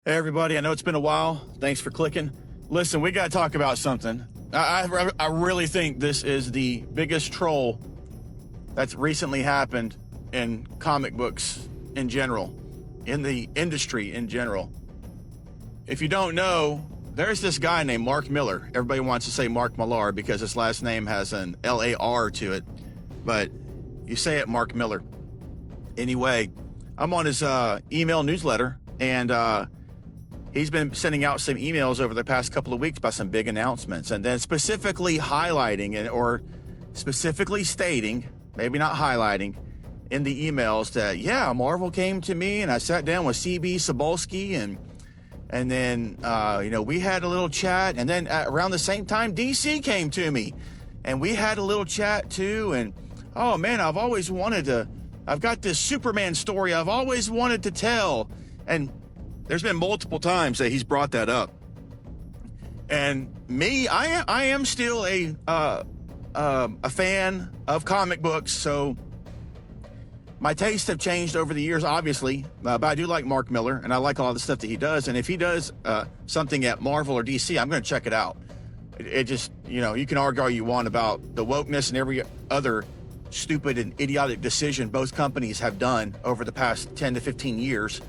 Hey everybody, I know it's been a while. Thanks for clicking. Listen, we got to talk about something. I really think this is the biggest troll that's recently happened in comic books in general, in the industry in general. If you don't know, there's this guy named Mark Millar. Everybody wants to say Mark Millar because his last name has an L-A-R to it, but you say it Mark Millar. Anyway, I'm on his email newsletter, and he's been sending out some emails over the past couple of weeks about some big announcements, and then specifically highlighting it, or specifically stating, maybe not highlighting, in the emails that, yeah, Marvel came to me and I sat down with CB Cebulski and then, we had a little chat, and then around the same time, DC came to me and we had a little chat too. And oh man, I've got this Superman story I've always wanted to tell. And there's been multiple times that he's brought that up. And me, I am still a fan of comic books, so my tastes have changed over the years, obviously, but I do like Mark Millar, and I like a lot of the stuff that he does. And if he does something at Marvel or DC, I'm going to check it out. It just, you can argue all you want about the wokeness and every other stupid and idiotic decision both companies have done over the past 10 to 15 years.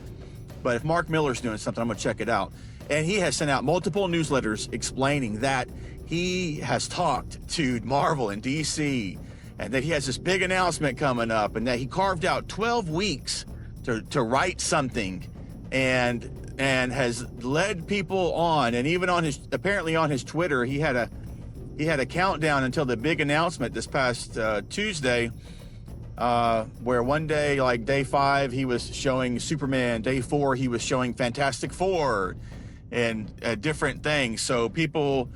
But if Mark Millar's doing something, I'm going to check it out. And he has sent out multiple newsletters explaining that he has talked to Marvel and DC, and that he has this big announcement coming up, and that he carved out 12 weeks to write something, and has led people on. And even apparently on his Twitter, he had a countdown until the big announcement this past Tuesday, where one day, like day 5, he was showing Superman. Day 4, he was showing Fantastic Four and different things. So people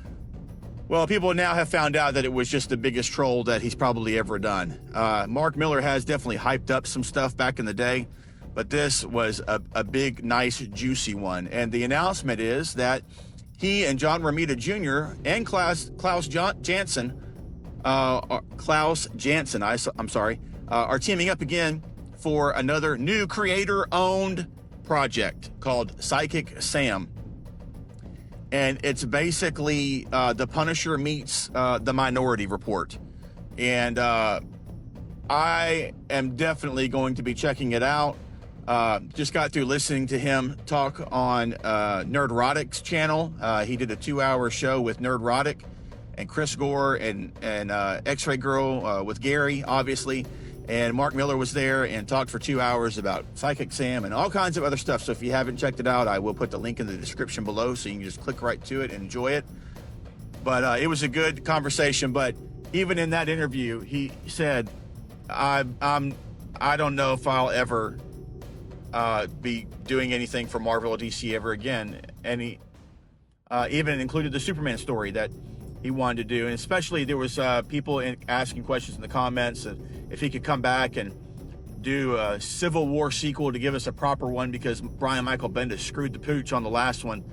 now have found out that it was just the biggest troll that he's probably ever done. Mark Millar has definitely hyped up some stuff back in the day, but this was a big, nice, juicy one. And the announcement is that he and John Romita Jr. and Klaus Janson, are teaming up again for another new creator-owned project called Psychic Sam. And it's basically The Punisher meets The Minority Report. And I am definitely going to be checking it out. Just got through listening to him talk on Nerdrotic's channel. He did a 2-hour show with Nerdrotic and Chris Gore and X-Ray Girl with Gary, obviously. And Mark Millar was there and talked for 2 hours about Psychic Sam and all kinds of other stuff. So if you haven't checked it out, I will put the link in the description below so you can just click right to it and enjoy it. But it was a good conversation. But even in that interview, he said, I don't know if I'll ever be doing anything for Marvel or DC ever again. And he even included the Superman story that he wanted to do. And especially there was people asking questions in the comments if he could come back and do a Civil War sequel to give us a proper one, because Brian Michael Bendis screwed the pooch on the last one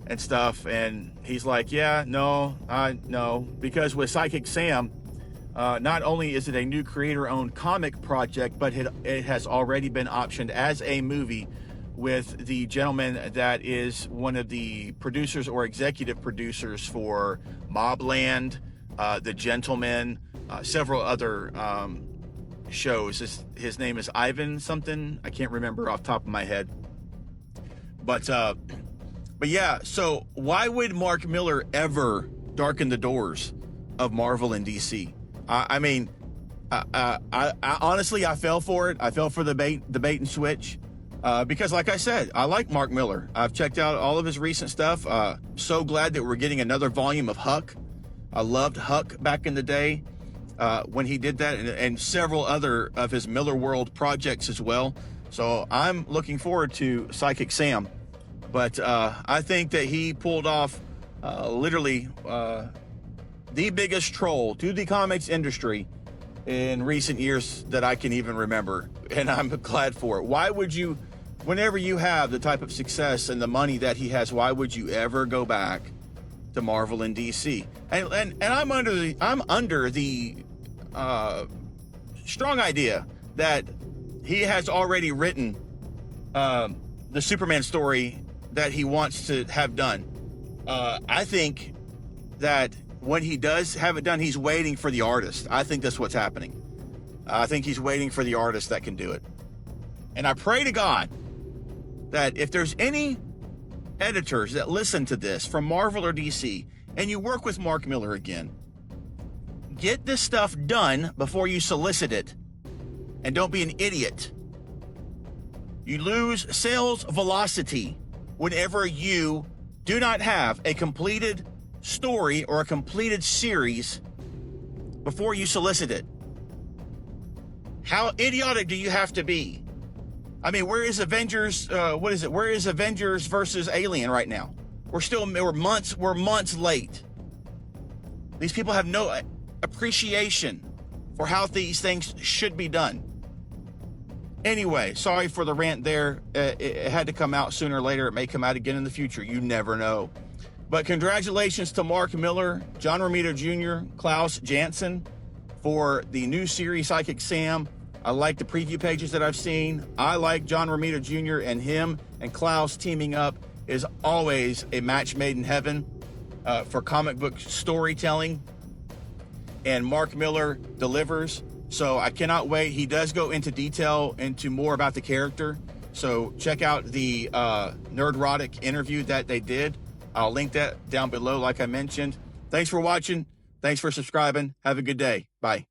and stuff. And he's like, yeah, no, because with Psychic Sam, not only is it a new creator-owned comic project, but it has already been optioned as a movie with the gentleman that is one of the producers or executive producers for Mobland, The Gentleman, several other shows. His name is Ivan something. I can't remember off the top of my head. But yeah, so why would Mark Millar ever darken the doors of Marvel and DC? I mean, I honestly, I fell for it. I fell for the bait and switch. Because like I said, I like Mark Millar. I've checked out all of his recent stuff. So glad that we're getting another volume of Huck. I loved Huck back in the day when he did that, and several other of his Millarworld projects as well. So I'm looking forward to Psychic Sam. But I think that he pulled off literally the biggest troll to the comics industry in recent years that I can even remember. And I'm glad for it. Why would you, whenever you have the type of success and the money that he has, why would you ever go back to Marvel and DC? And I'm under the strong idea that he has already written the Superman story that he wants to have done. I think that when he does have it done, he's waiting for the artist. I think that's what's happening. I think he's waiting for the artist that can do it. And I pray to God that if there's any editors that listen to this from Marvel or DC, and you work with Mark Millar again, get this stuff done before you solicit it. And don't be an idiot. You lose sales velocity whenever you do not have a completed story or a completed series before you solicit it. How idiotic do you have to be? I mean, where is Avengers? Where is Avengers versus Alien right now? We're months late. These people have no appreciation for how these things should be done. Anyway, sorry for the rant there. It had to come out sooner or later. It may come out again in the future. You never know. But congratulations to Mark Millar, John Romita Jr., Klaus Janson for the new series, Psychic Sam. I like the preview pages that I've seen. I like John Romita Jr., and him and Klaus teaming up is always a match made in heaven for comic book storytelling. And Mark Millar delivers. So I cannot wait. He does go into detail into more about the character. So check out the Nerdrotic interview that they did. I'll link that down below like I mentioned. Thanks for watching. Thanks for subscribing. Have a good day. Bye.